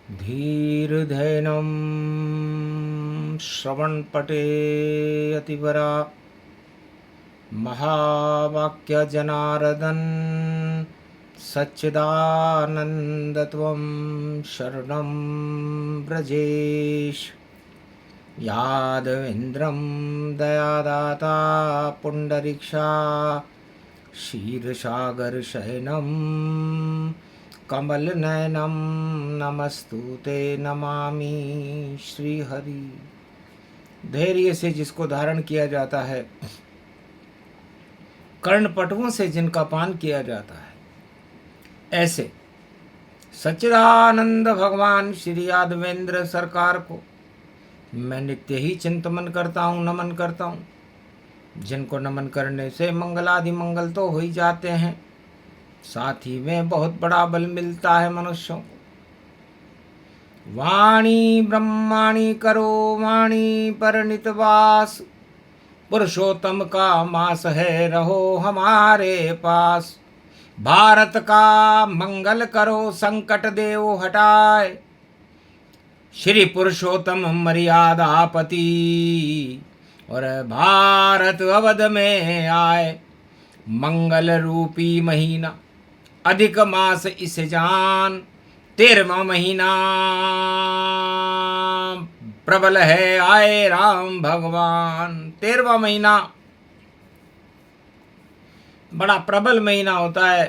धीर्धैनं श्रवणपटे अतिवरा महावाक्यजनार्दन सच्चिदानन्दत्वं शरणं व्रजेश। यादवेन्द्रं दयादाता पुण्डरीक्षा क्षीरसागरशयनं कमलनयनं नमस्तुते नमामि श्रीहरि। धैर्य से जिसको धारण किया जाता है, कर्णपटुओं से जिनका पान किया जाता है, ऐसे सच्चिदानंद भगवान श्री यादवेंद्र सरकार को मैं नित्य ही चिंतन करता हूँ, नमन करता हूँ। जिनको नमन करने से मंगलादि मंगल तो हो ही जाते हैं, साथ ही में बहुत बड़ा बल मिलता है मनुष्यों को। वाणी ब्रह्माणी करो वाणी पर नितवास, पुरुषोत्तम का मास है रहो हमारे पास। भारत का मंगल करो संकट देव हटाए, श्री पुरुषोत्तम मर्यादापति और भारत अवध में आए। मंगल रूपी महीना अधिक मास इस जान, 13वां महीना प्रबल है आए राम भगवान। 13वां महीना बड़ा प्रबल महीना होता है।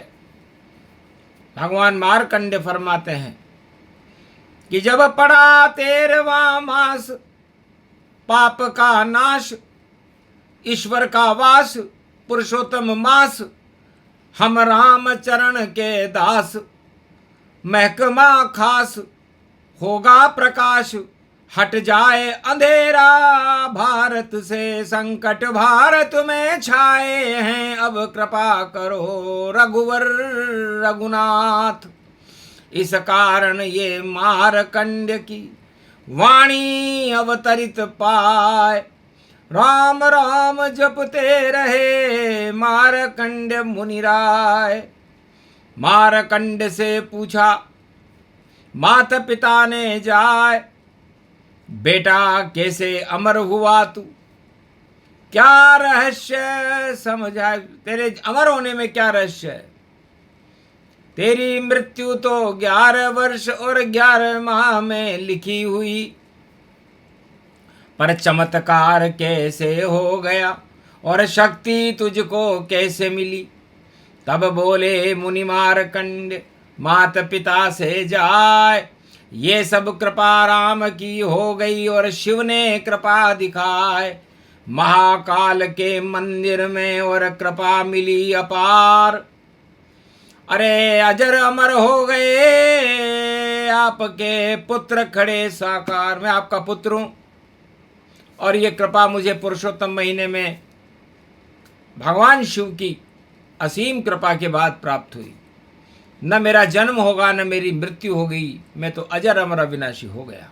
भगवान मार्कंडे फरमाते हैं कि जब पड़ा 13वां मास, पाप का नाश, ईश्वर का वास, पुरुषोत्तम मास, हम राम चरण के दास। महकमा खास होगा प्रकाश, हट जाए अंधेरा भारत से, संकट भारत में छाए हैं। अब कृपा करो रघुवर रघुनाथ। इस कारण ये मारकंड की वाणी अवतरित पाए, राम राम जपते रहे मारकंड मुनिराय। मारकंड से पूछा माता पिता ने जाय, बेटा कैसे अमर हुआ तू, क्या रहस्य समझा। तेरे अमर होने में क्या रहस्य है। तेरी मृत्यु तो 11 वर्ष और 11 माह में लिखी हुई, पर चमत्कार कैसे हो गया और शक्ति तुझको कैसे मिली। तब बोले मुनि मारकंड माता पिता से जाय, ये सब कृपा राम की हो गई और शिव ने कृपा दिखाए। महाकाल के मंदिर में और कृपा मिली अपार, अरे अजर अमर हो गए आपके पुत्र खड़े साकार। मैं आपका पुत्र हूं और ये कृपा मुझे पुरुषोत्तम महीने में भगवान शिव की असीम कृपा के बाद प्राप्त हुई। न मेरा जन्म होगा न मेरी मृत्यु हो गई, मैं तो अजर अमर अविनाशी हो गया।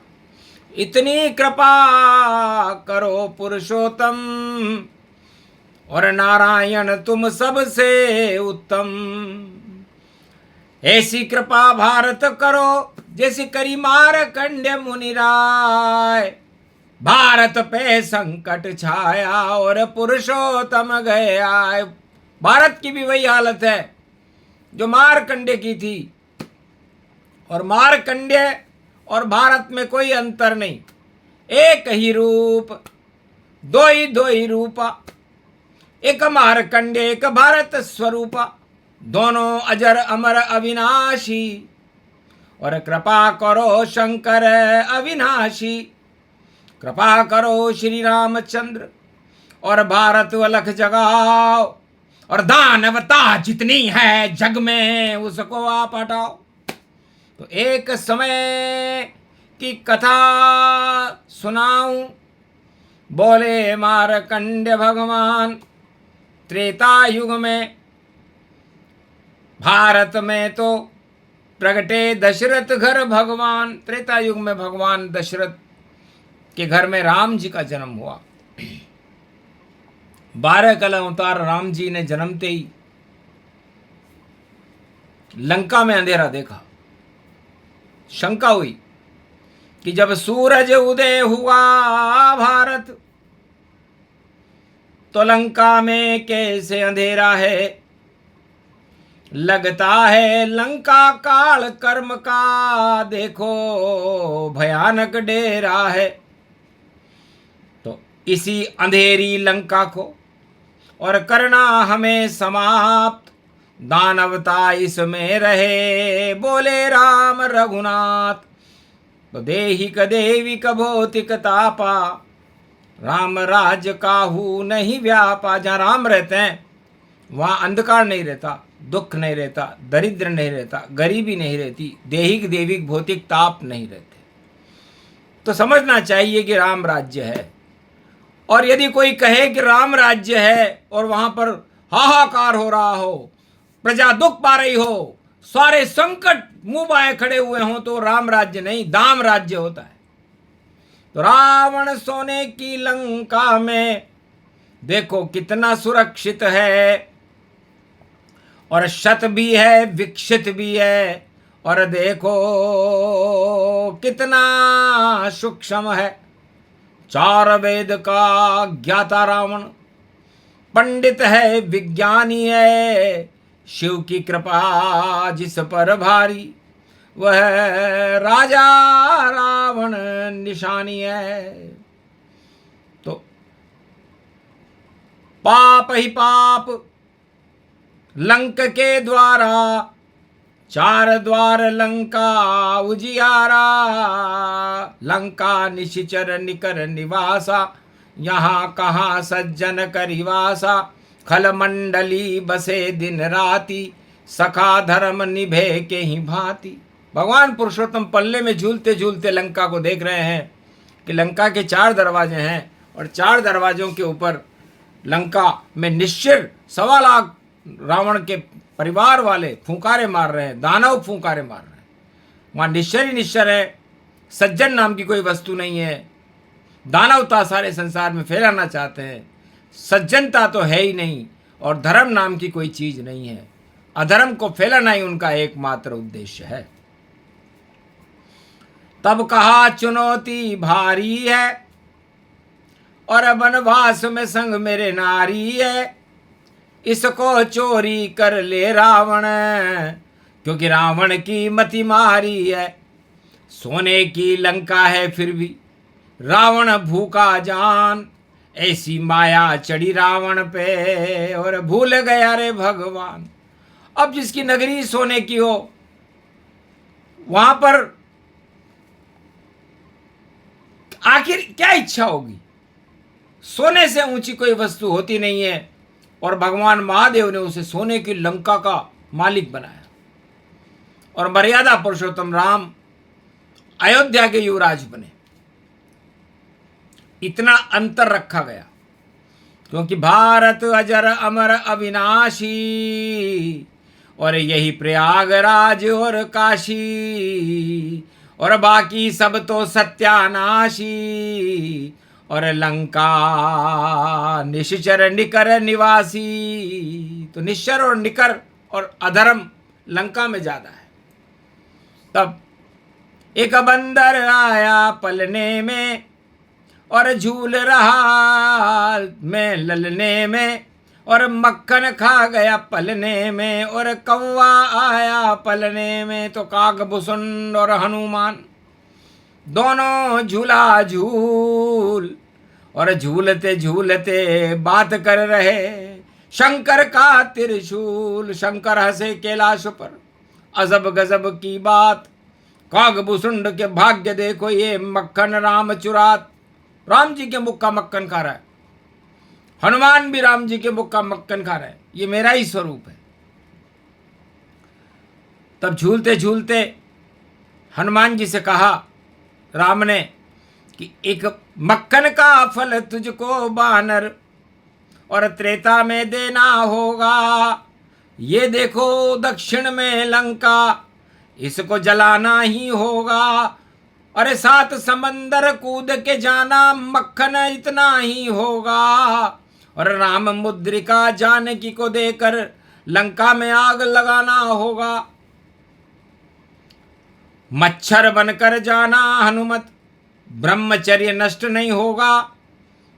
इतनी कृपा करो पुरुषोत्तम, और नारायण तुम सबसे उत्तम। ऐसी कृपा भारत करो जैसी करी मारकंडे मुनिराय। भारत पे संकट छाया और पुरुषोत्तम गया। भारत की भी वही हालत है जो मारकंडे की थी, और मारकंडे और भारत में कोई अंतर नहीं, एक ही रूप, दो ही रूपा। एक मारकंडे एक भारत स्वरूपा, दोनों अजर अमर अविनाशी। और कृपा करो शंकर अविनाशी, कृपा करो श्री रामचंद्र और भारत अलख जगाओ। और दानवता जितनी है जग में उसको आप हटाओ। तो एक समय की कथा सुनाऊं। बोले मारकंडे भगवान, त्रेता युग में भारत में तो प्रगटे दशरथ घर भगवान। त्रेता युग में भगवान दशरथ के घर में राम जी का जन्म हुआ। 12 कल अवतार राम जी ने जन्मते ही लंका में अंधेरा देखा, शंका हुई कि जब सूरज उदय हुआ भारत, तो लंका में कैसे अंधेरा है। लगता है लंका काल कर्म का, देखो भयानक डेरा है। तो इसी अंधेरी लंका को और करना हमें समाप्त, दानवता इसमें रहे, बोले राम रघुनाथ। तो देहिक देविक भौतिक तापा, राम राज काहू नहीं व्यापा। जहाँ राम रहते हैं वहाँ अंधकार नहीं रहता, दुख नहीं रहता, दरिद्र नहीं रहता, गरीबी नहीं रहती, देहिक देविक भौतिक ताप नहीं रहते। तो समझना चाहिए कि राम राज्य है। और यदि कोई कहे कि राम राज्य है और वहां पर हाहाकार हो रहा हो, प्रजा दुख पा रही हो, सारे संकट मुंह बाएं खड़े हुए हों, तो राम राज्य नहीं, दाम राज्य होता है। तो रावण सोने की लंका में देखो कितना सुरक्षित है, और शत भी है विकसित भी है, और देखो कितना सूक्ष्म है। चार वेद का ज्ञाता रावण, पंडित है विज्ञानी है, शिव की कृपा जिस पर भारी, वह राजा रावण निशानी है। तो पाप ही पाप लंक के द्वारा, चार द्वार लंका उजियारा। लंका निशिचर निकर निवासा, यहाँ कहाँ सज्जन करिवासा। खल मंडली बसे दिन राति, सखा धर्म निभे के ही भांति। भगवान पुरुषोत्तम पल्ले में झूलते झूलते लंका को देख रहे हैं कि लंका के 4 दरवाजे हैं, और 4 दरवाजों के ऊपर लंका में निश्चर 1.25 लाख रावण के परिवार वाले फूंकारे मार रहे हैं, दानव फूंकारे मार रहे हैं। वहाँ निश्चर ही निश्चर है, सज्जन नाम की कोई वस्तु नहीं है। दानवता सारे संसार में फैलाना चाहते हैं, सज्जनता तो है ही नहीं, और धर्म नाम की कोई चीज नहीं है। अधर्म को फैलाना ही उनका एकमात्र उद्देश्य है। तब कहा चुनौती भारी है, और वनवास में संग मेरे नारी है। इसको चोरी कर ले रावण, क्योंकि रावण की मति मारी है। सोने की लंका है फिर भी रावण भूखा जान, ऐसी माया चढ़ी रावण पे और भूल गया रे भगवान। अब जिसकी नगरी सोने की हो, वहां पर आखिर क्या इच्छा होगी। सोने से ऊंची कोई वस्तु होती नहीं है, और भगवान महादेव ने उसे सोने की लंका का मालिक बनाया। और मर्यादा पुरुषोत्तम राम अयोध्या के युवराज बने। इतना अंतर रखा गया, क्योंकि भारत अजर अमर अविनाशी, और यही प्रयागराज और काशी, और बाकी सब तो सत्यानाशी। और लंका निश्चर निकर निवासी। तो निश्चर और निकर और अधर्म लंका में ज्यादा है। तब एक बंदर आया पलने में, और झूल रहा मैं ललने में, और मक्खन खा गया पलने में। और कौवा आया पलने में, तो काकभूषुंड और हनुमान दोनों झूला झूल, और झूलते झूलते बात कर रहे शंकर का त्रिशूल। शंकर हंसे कैलाश पर, अजब गजब की बात, काकभूषुंड के भाग्य देखो, ये मक्खन राम चुरात। राम जी के मुख का मक्खन खा रहा है, हनुमान भी राम जी के मुख का मक्खन खा रहा है, ये मेरा ही स्वरूप है। तब झूलते झूलते हनुमान जी से कहा राम ने कि एक मक्खन का फल तुझको बानर, और त्रेता में देना होगा। ये देखो दक्षिण में लंका, इसको जलाना ही होगा। अरे 7 समंदर कूद के जाना, मक्खन इतना ही होगा। और राम मुद्रिका जानकी को देकर लंका में आग लगाना होगा। मच्छर बनकर जाना हनुमत, ब्रह्मचर्य नष्ट नहीं होगा।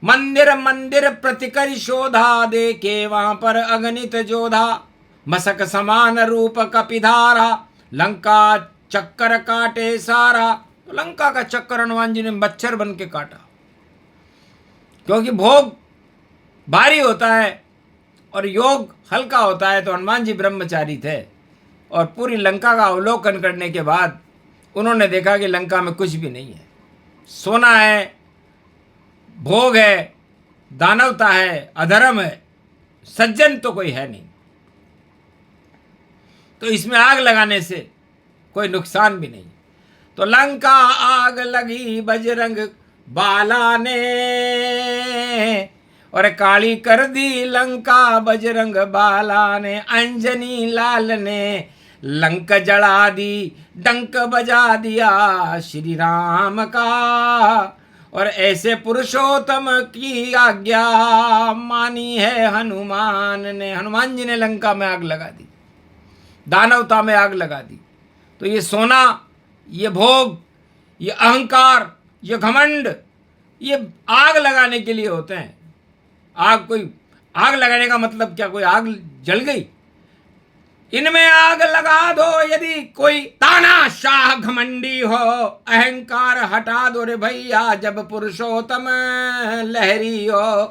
मंदिर मंदिर प्रतिकर शोधा, देखे वहां पर अगणित जोधा। मसक समान रूप कपिधारा, लंका चक्कर काटे सारा। तो लंका का चक्कर हनुमान जी ने मच्छर बन के काटा, क्योंकि भोग भारी होता है और योग हल्का होता है। तो हनुमान जी ब्रह्मचारी थे और पूरी लंका का अवलोकन करने के बाद उन्होंने देखा कि लंका में कुछ भी नहीं है। सोना है, भोग है, दानवता है, अधर्म है, सज्जन तो कोई है नहीं। तो इसमें आग लगाने से कोई नुकसान भी नहीं। तो लंका आग लगी बजरंग बाला ने, और काली कर दी लंका बजरंग बाला ने। अंजनी लाल ने लंक जला दी, डंक बजा दिया श्री राम का। और ऐसे पुरुषोत्तम की आज्ञा मानी है हनुमान ने। हनुमान जी ने लंका में आग लगा दी, दानवता में आग लगा दी। तो ये सोना, ये भोग, ये अहंकार, ये घमंड, ये आग लगाने के लिए होते हैं। आग लगाने का मतलब क्या, कोई आग जल गई? इनमें आग लगा दो यदि कोई तानाशाह घमंडी हो, अहंकार हटा दो रे भैया जब पुरुषोत्तम लहरी हो।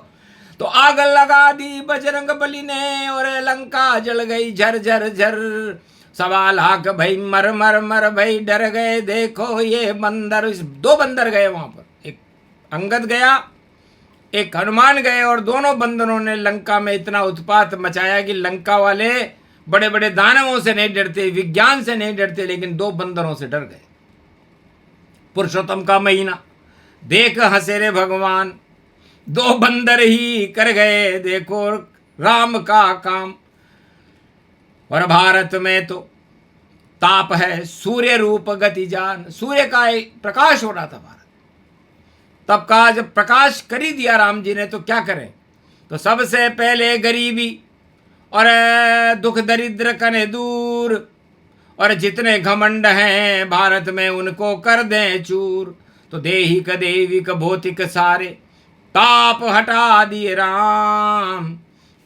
तो आग लगा दी बजरंग बली ने और लंका जल गई झर झर झर। 1.25 लाख भाई मर मर मर भाई डर गए, देखो ये बंदर। 2 बंदर गए वहां पर, एक अंगद गया, एक हनुमान गए, और दोनों बंदरों ने लंका में इतना उत्पात मचाया कि लंका वाले बड़े बड़े दानवों से नहीं डरते, विज्ञान से नहीं डरते, लेकिन 2 बंदरों से डर गए। पुरुषोत्तम का महीना देख हंसे रे भगवान, 2 बंदर ही कर गए देखो राम का काम। और भारत में तो ताप है, सूर्य रूप गति जान। सूर्य का एक प्रकाश हो रहा था भारत, तब का जब प्रकाश कर ही दिया राम जी ने तो क्या करें। तो सबसे पहले गरीबी और दुख दरिद्र कने दूर, और जितने घमंड हैं भारत में उनको कर दें चूर। तो देहिक देविक भौतिक सारे ताप हटा दिए राम,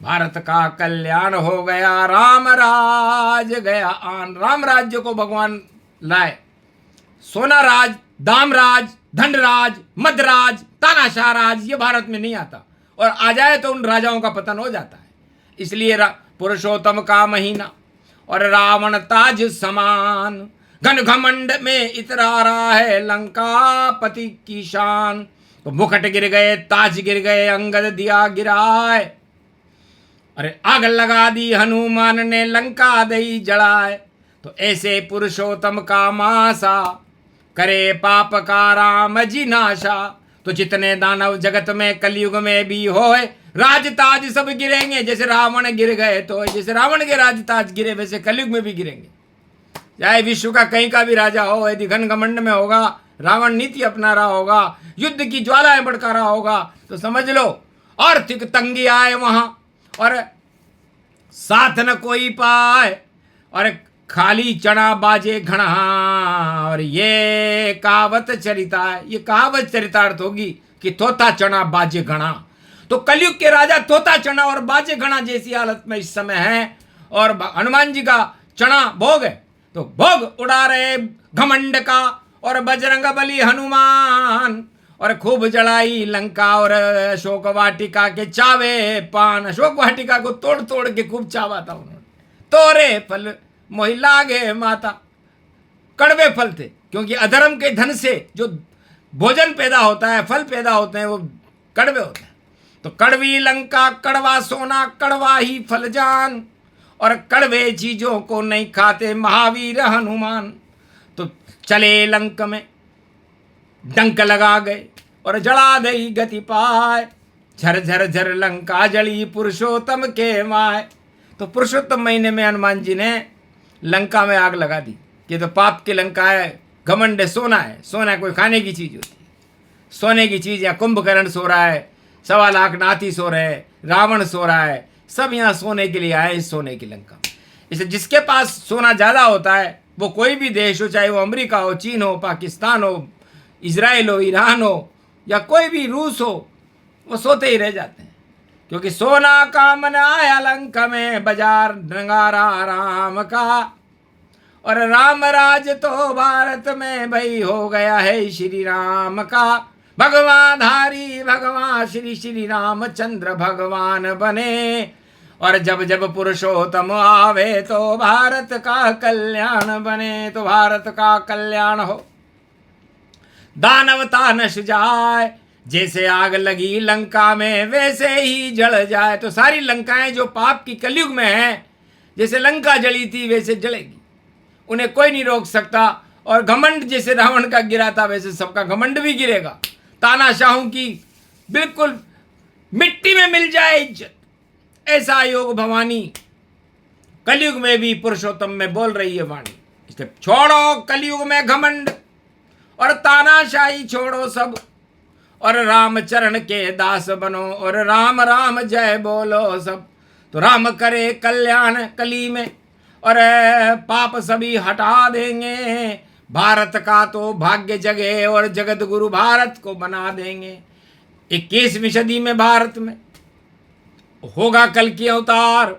भारत का कल्याण हो गया, राम राज गया आन। राम राज्य को भगवान लाए। सोना राज, दाम राज, धन राज, मद राज, तानाशाह राज ये भारत में नहीं आता, और आ जाए तो उन राजाओं का पतन हो जाता है। इसलिए पुरुषोत्तम का महीना और रावण ताज समान, घन घमंड में इतरा रहा है लंका पति की शान। तो मुकुट गिर गए, ताज गिर गए, अंगद दिया गिराए। अरे आग लगा दी हनुमान ने, लंका दई जलाए। तो ऐसे पुरुषोत्तम का मासा, करे पाप का राम जी नाशा। तो जितने दानव जगत में कलयुग में भी होए, राजताज सब गिरेंगे। जैसे रावण गिर गए, तो जैसे रावण के राजताज गिरे वैसे कलयुग में भी गिरेंगे। चाहे विश्व का कहीं का भी राजा हो, यदि घन घमंड में होगा, रावण नीति अपना रहा होगा, युद्ध की ज्वालाएं भड़का रहा होगा, तो समझ लो आर्थिक तंगी आए वहां और साथ न कोई पाए, और खाली चना बाजे घना। और ये कहावत चरिता है, ये कहावत चरितार्थ होगी कि तोता चना बाजे घना। तो कलयुग के राजा तोता चना और बाजे घना जैसी हालत में इस समय है। और हनुमान जी का चना भोग है, तो भोग उड़ा रहे घमंड का। और बजरंग बली हनुमान, और खूब जलाई लंका और अशोक वाटिका के चावे पान। अशोक वाटिका को तोड़ तोड़ के खूब चावा था उन्होंने। तोरे फल मोहि लागे माता, कड़वे फल थे, क्योंकि अधर्म के धन से जो भोजन पैदा होता है, फल पैदा होते हैं, वो कड़वे होते हैं। तो कड़वी लंका, कड़वा सोना, कड़वा ही फल जान। और कड़वे चीजों को नहीं खाते महावीर हनुमान। तो चले लंक में, डंक लगा गए और जला दई गति पाए। झर झर झर लंका जली पुरुषोत्तम के माय। तो पुरुषोत्तम महीने में हनुमान जी ने लंका में आग लगा दी। ये तो पाप की लंका है, घमंड सोना है। सोना कोई खाने की चीज होती है, सोने की चीज। या कुंभकर्ण सो रहा है, 1.25 लाख नाती सो रहे हैं, रावण सो रहा है, सब यहाँ सोने के लिए आए इस सोने की लंका में। इसे जिसके पास सोना ज़्यादा होता है, वो कोई भी देश हो, चाहे वो अमेरिका हो, चीन हो, पाकिस्तान हो, इजराइल हो, ईरान हो या कोई भी रूस हो, वो सोते ही रह जाते हैं, क्योंकि सोना कामन आया लंका में, बाजार नगारा राम का। और राम राज तो भारत में भई हो गया है श्री राम का। भगवान धारी भगवान श्री श्री रामचंद्र भगवान बने। और जब जब पुरुषोत्तम आवे तो भारत का कल्याण बने, तो भारत का कल्याण हो। दानवता नश जाए, जैसे आग लगी लंका में वैसे ही जल जाए। तो सारी लंकाएं जो पाप की कलयुग में हैं, जैसे लंका जली थी वैसे जलेगी, उन्हें कोई नहीं रोक सकता। और घमंड जैसे रावण का गिरा था वैसे सबका घमंड भी गिरेगा। तानाशाहों की बिल्कुल मिट्टी में मिल जाए इज्जत, ऐसा योग भवानी कलयुग में भी पुरुषोत्तम में बोल रही है वाणी। इसलिए छोड़ो कलयुग में घमंड और तानाशाही छोड़ो सब, और राम चरण के दास बनो, और राम राम जय बोलो सब। तो राम करे कल्याण कली में, और पाप सभी हटा देंगे। भारत का तो भाग्य जगे, और जगत गुरु भारत को बना देंगे। 21वीं सदी में भारत में होगा कल की अवतार,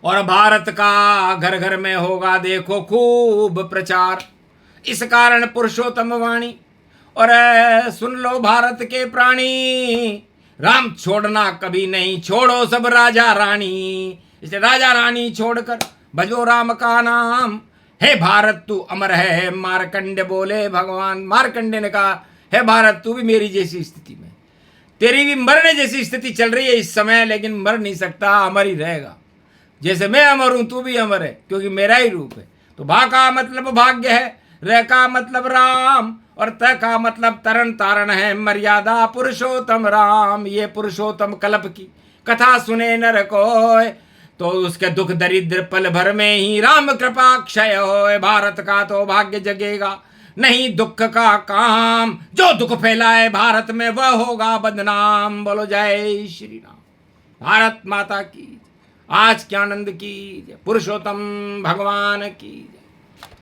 और भारत का घर घर में होगा देखो खूब प्रचार। इस कारण पुरुषोत्तम वाणी, और सुन लो भारत के प्राणी, राम छोड़ना कभी नहीं, छोड़ो सब राजा रानी। इसे राजा रानी छोड़कर भजो राम का नाम। हे भारत तू अमर है, मार्कंड बोले भगवान। मार्कंडे ने कहा, हे भारत तू भी मेरी जैसी स्थिति में, तेरी भी मरने जैसी स्थिति चल रही है इस समय, लेकिन मर नहीं सकता, अमर ही रहेगा। जैसे मैं अमर हूं तू भी अमर है, क्योंकि मेरा ही रूप है। तो भा का मतलब भाग्य है, र का मतलब राम, और त का मतलब तरन तारण है मर्यादा पुरुषोत्तम राम। ये पुरुषोत्तम कल्प की कथा सुने नर कोय, तो उसके दुख दरिद्र पल भर में ही राम कृपा क्षय होए। भारत का तो भाग्य जगेगा नहीं दुख का काम, जो दुख फैलाए भारत में वह होगा बदनाम। बोलो जय श्री राम। भारत माता की, आज के आनंद की, पुरुषोत्तम भगवान की।